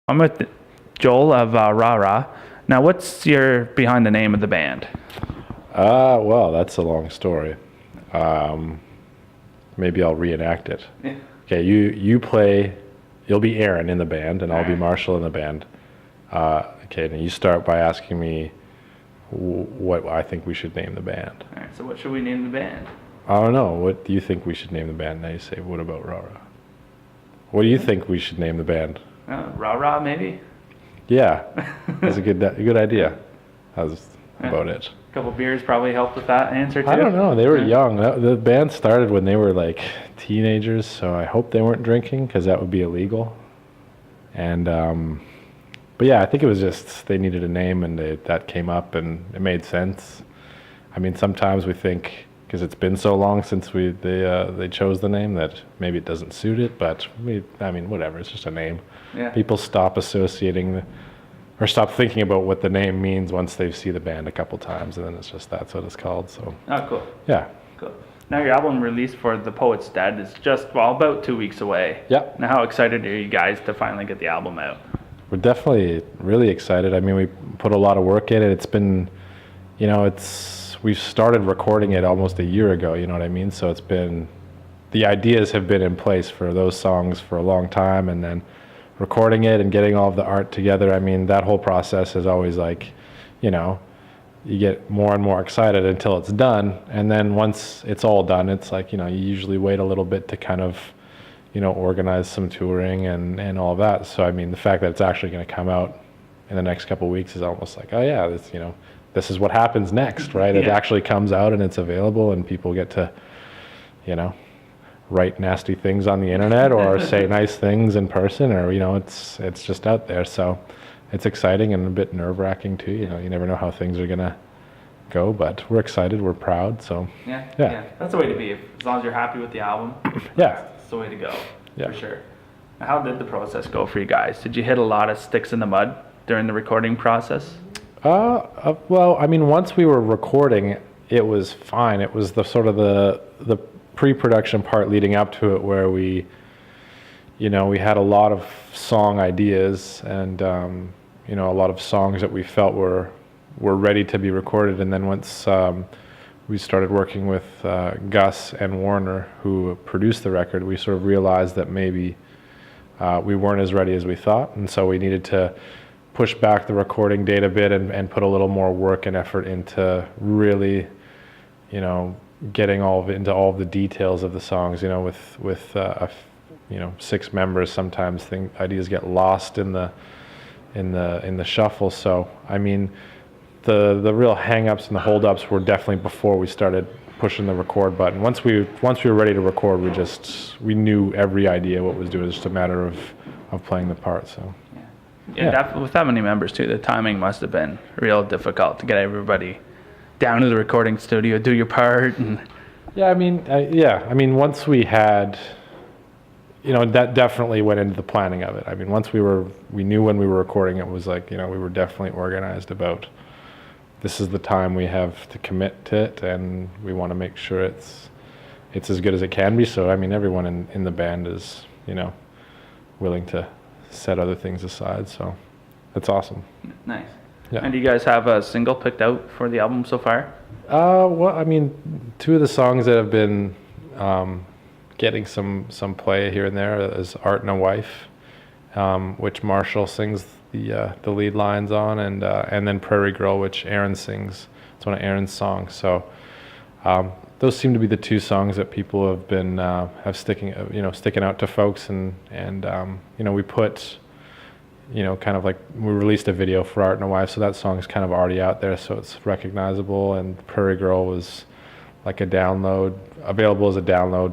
I'm with Joel of Rah Rah. Now, what's your behind the name of the band? Well, that's a long story. Maybe I'll reenact it. Yeah. Okay, you'll be Aaron in the band, and I'll be Marshall in the band. Okay, now you start by asking me what I think we should name the band. All right, so what should we name the band? I don't know. What do you think we should name the band? Now you say, what about Rah Rah? What do you think we should name the band? Rah Rah, maybe? Yeah, that's a good idea. That's about it. A couple beers probably helped with that answer, too? I don't know. They were young. The band started when they were like teenagers, so I hope they weren't drinking because that would be illegal. And, but yeah, I think it was just they needed a name and that came up and it made sense. I mean, sometimes we think, because it's been so long since they chose the name, that maybe it doesn't suit it, but I mean, whatever, it's just a name. Yeah. People stop associating or stop thinking about what the name means once they see the band a couple times, and then it's just that's what it's called. So. Oh, cool. Yeah. Cool. Now your album release for The Poet's Dead is just about 2 weeks away. Yeah. Now how excited are you guys to finally get the album out? We're definitely really excited. I mean, we put a lot of work in it. It's been, we've started recording it almost a year ago, you know what I mean? So it's been, the ideas have been in place for those songs for a long time, and then recording it and getting all of the art together. I mean, that whole process is always like, you get more and more excited until it's done. And then once it's all done, it's like, you usually wait a little bit to kind of, organize some touring and all of that. So, I mean, the fact that it's actually going to come out in the next couple of weeks is almost like, oh yeah, this is what happens next, right? Yeah. It actually comes out and it's available and people get to, write nasty things on the internet or say nice things in person, or it's just out there. So it's exciting and a bit nerve-wracking too. You never know how things are gonna go, but we're excited, we're proud. So yeah, that's the way to be. As long as you're happy with the album, yeah, that's the way to go. For sure. Now, how did the process go for you guys? Did you hit a lot of sticks in the mud during the recording process? Well, I mean, once we were recording, it was fine. It was the sort of the pre-production part leading up to it where we had a lot of song ideas and a lot of songs that we felt were ready to be recorded. And then once we started working with Gus and Warner, who produced the record, we sort of realized that maybe we weren't as ready as we thought, and so we needed to push back the recording date a bit and put a little more work and effort into really getting into all of the details of the songs. With 6 members, sometimes ideas get lost in the shuffle. So I mean, the real hang-ups and the hold-ups were definitely before we started pushing the record button. Once we were ready to record, we knew every idea what was doing. It was just a matter of playing the part. So with that many members too, the timing must have been real difficult to get everybody down to the recording studio, do your part. And I mean, once we had, that definitely went into the planning of it. I mean, once we knew when we were recording, it was like, we were definitely organized about, this is the time we have to commit to it, and we want to make sure it's as good as it can be. So, I mean, everyone in the band is, willing to set other things aside. So that's awesome. Nice. Yeah. And do you guys have a single picked out for the album so far? Well, I mean, 2 of the songs that have been getting some play here and there is "Art and a Wife," which Marshall sings the lead lines on, and then "Prairie Girl," which Aaron sings. It's one of Aaron's songs. So those seem to be the 2 songs that people have been sticking out to folks, and we put. Kind of like we released a video for Art and a Wife, so that song is kind of already out there, so it's recognizable. And Prairie Girl was like available as a download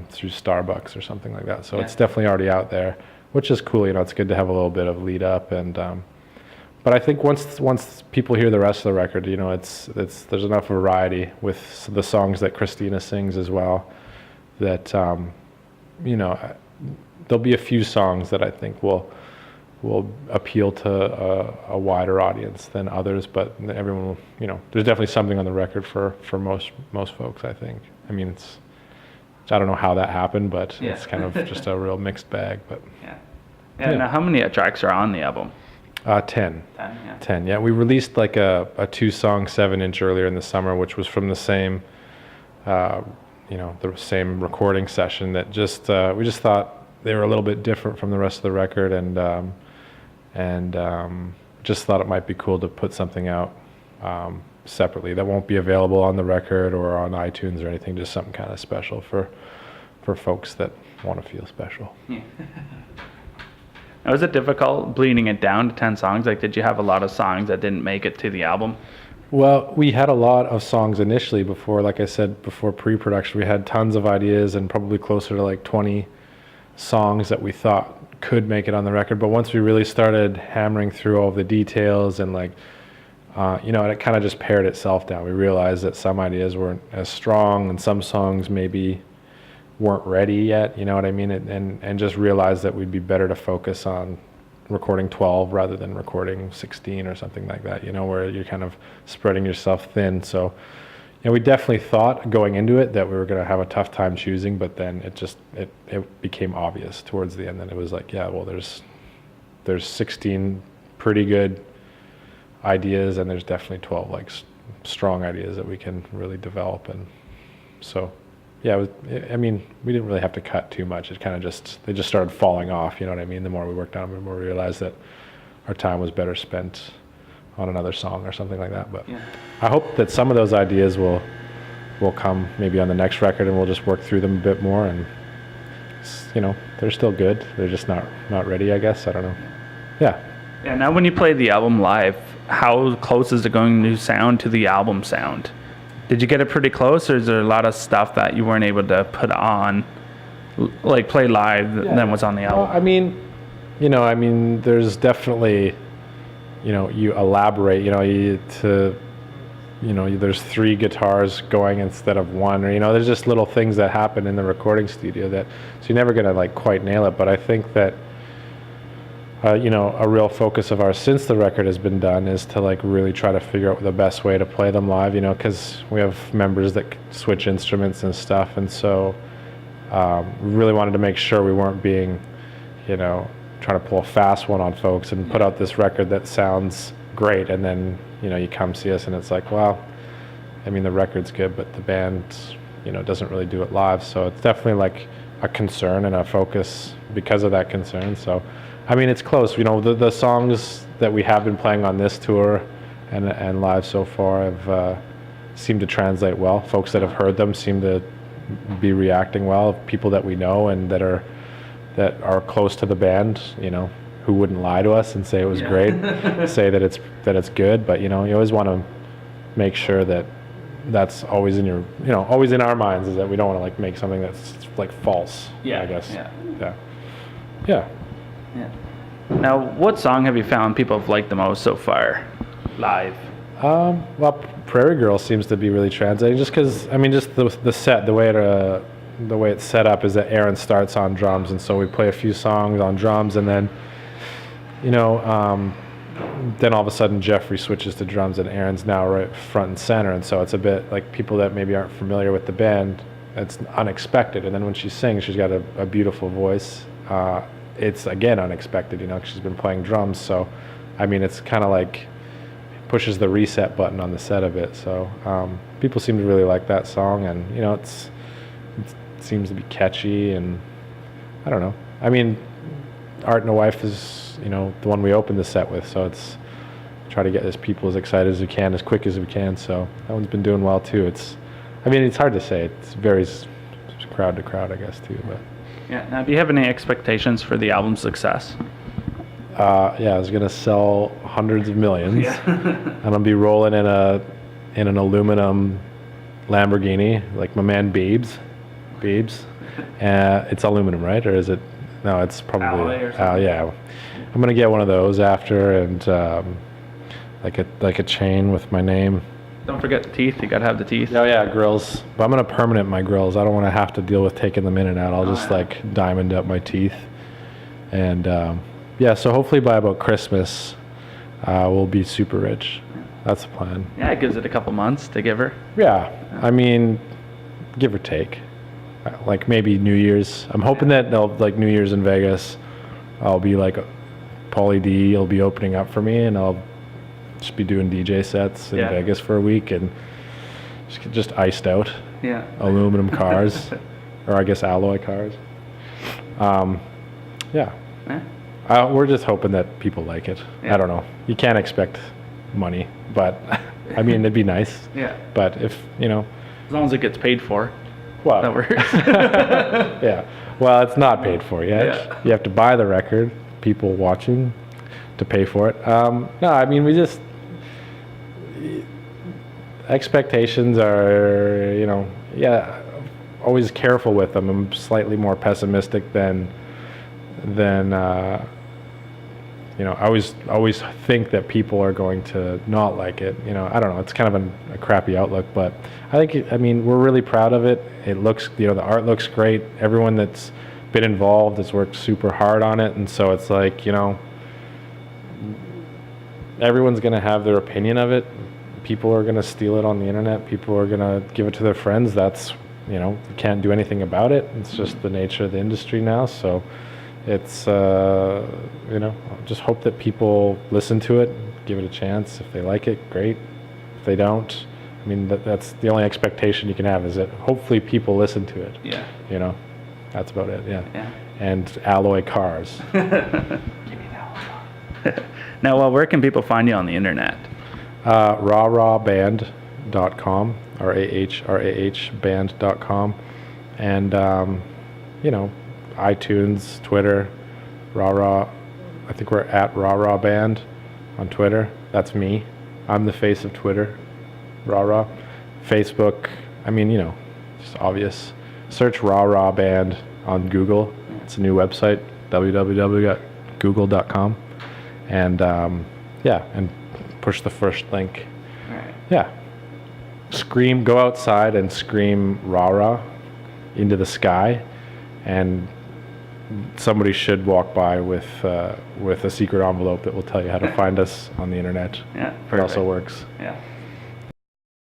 through Starbucks or something like that. So it's definitely already out there, which is cool. It's good to have a little bit of lead up. And but I think once people hear the rest of the record, there's enough variety with the songs that Christina sings as well, that there'll be a few songs that I think will appeal to a wider audience than others, but everyone will, there's definitely something on the record for most folks, I think. I mean, I don't know how that happened, but it's kind of just a real mixed bag. But And how many tracks are on the album? 10. 10, yeah. 10, yeah. We released like a 2-song 7-inch earlier in the summer, which was from the same, the same recording session that we just thought they were a little bit different from the rest of the record, and just thought it might be cool to put something out separately that won't be available on the record or on iTunes or anything, just something kind of special for folks that want to feel special. Yeah. Now, was it difficult bleeding it down to 10 songs? Like, did you have a lot of songs that didn't make it to the album? Well, we had a lot of songs initially before, like I said, before pre-production. We had tons of ideas and probably closer to like 20 songs that we thought could make it on the record. But once we really started hammering through all of the details and like, it kind of just pared itself down. We realized that some ideas weren't as strong and some songs maybe weren't ready yet, you know what I mean? And just realized that we'd be better to focus on recording 12 rather than recording 16 or something like that, where you're kind of spreading yourself thin. So, we definitely thought going into it that we were going to have a tough time choosing, but then it became obvious towards the end. And it was like, yeah, well, there's 16 pretty good ideas, and there's definitely 12 like strong ideas that we can really develop. And so, yeah, we didn't really have to cut too much. It kind of they just started falling off, you know what I mean? The more we worked on them, the more we realized that our time was better spent on another song or something like that. But I hope that some of those ideas will come maybe on the next record, and we'll just work through them a bit more. And they're still good. They're just not ready, I guess. I don't know. Yeah. Yeah. Now, when you play the album live, how close is it going to sound to the album sound? Did you get it pretty close, or is there a lot of stuff that you weren't able to put on, like play live, than what's on the album? Well, there's definitely, you elaborate, there's 3 guitars going instead of 1, or, there's just little things that happen in the recording studio so you're never going to like quite nail it. But I think that, a real focus of ours since the record has been done is to like really try to figure out the best way to play them live, because we have members that switch instruments and stuff. And so we really wanted to make sure we weren't being, trying to pull a fast one on folks and put out this record that sounds great. And then, you come see us and it's like, well, the record's good, but the band, doesn't really do it live. So it's definitely like a concern and a focus because of that concern. So it's close. The songs that we have been playing on this tour and live so far have seemed to translate well. Folks that have heard them seem to be reacting well. People that we know and that are close to the band, who wouldn't lie to us and say it was great, say that it's good. But you always want to make sure that that's always in your, always in our minds, is that we don't want to like make something that's like false. I guess. Yeah. Now, what song have you found people have liked the most so far, live? Well, Prairie Girl seems to be really translating, just because just the set, the way it's set up is that Aaron starts on drums, and so we play a few songs on drums, and then then all of a sudden Jeffrey switches to drums, and Aaron's now right front and center, and so it's a bit like people that maybe aren't familiar with the band. It's unexpected, and then when she sings, she's got a beautiful voice. It's again unexpected, because she's been playing drums. So, it's kind of like pushes the reset button on the set a bit. So, people seem to really like that song, and it seems to be catchy, and I don't know. Art and a Wife is the one we opened the set with, so it's try to get people as excited as we can, as quick as we can. So that one's been doing well too. It's hard to say. It varies crowd to crowd, I guess, too, but. Yeah. Now, do you have any expectations for the album's success? I was gonna sell hundreds of millions, and I'll be rolling in an aluminum Lamborghini, like my man Beebs. It's aluminum, right? Or is it? No, it's probably alloy or something. Yeah. I'm gonna get one of those after, and like a chain with my name. Don't forget the teeth. You gotta have the teeth. Oh yeah, grills. But I'm gonna permanent my grills. I don't want to have to deal with taking them in and out. I'll just like diamond up my teeth. And so hopefully by about Christmas, we'll be super rich. That's the plan. Yeah, it gives it a couple months to give her. Yeah, give or take. Like maybe New Year's. I'm hoping that they'll like New Year's in Vegas. I'll be like Pauly D will be opening up for me, and I'll just be doing DJ sets in Yeah. Vegas for a week, and just iced out Yeah. aluminum cars, or I guess alloy cars. Yeah. Yeah. We're just hoping that people like it. Yeah. I don't know. You can't expect money, but I mean, it'd be nice. Yeah. But if, you know, As long as it gets paid for, well, that works. yeah. Well, it's not paid for yet. Yeah. You have to buy the record, people watching to pay for it. No, I mean, we just, expectations are, you know, yeah, always careful with them. I'm slightly more pessimistic than you know, I always think that people are going to not like it. You know, I don't know. It's kind of a crappy outlook, but I think, I mean, we're really proud of it. It looks, you know, the art looks great. Everyone that's been involved has worked super hard on it, and so it's like, you know, everyone's going to have their opinion of it. People are going to steal it on the internet. People are going to give it to their friends. That's, you know, you can't do anything about it. It's just the nature of the industry now. So it's, you know, just hope that people listen to it, give it a chance. If they like it, great. If they don't, I mean, that's the only expectation you can have, is that hopefully people listen to it. Yeah. You know, that's about it. Yeah. Yeah. And alloy cars. Now, where can people find you on the internet? rahrahband.com, RAHRAH band.com, and you know, iTunes, Twitter, Rah Rah. I think we're at Rah Rah Band on Twitter. That's me. I'm the face of Twitter. Rah Rah. Facebook. I mean, you know, it's obvious. Search Rah Rah Band on Google. It's a new website, www.google.com, and yeah, and push the first link. All right. Yeah. Scream, go outside and scream Rah Rah into the sky, and somebody should walk by with a secret envelope that will tell you how to find us on the internet. Yeah. It also Perfect. works. Yeah.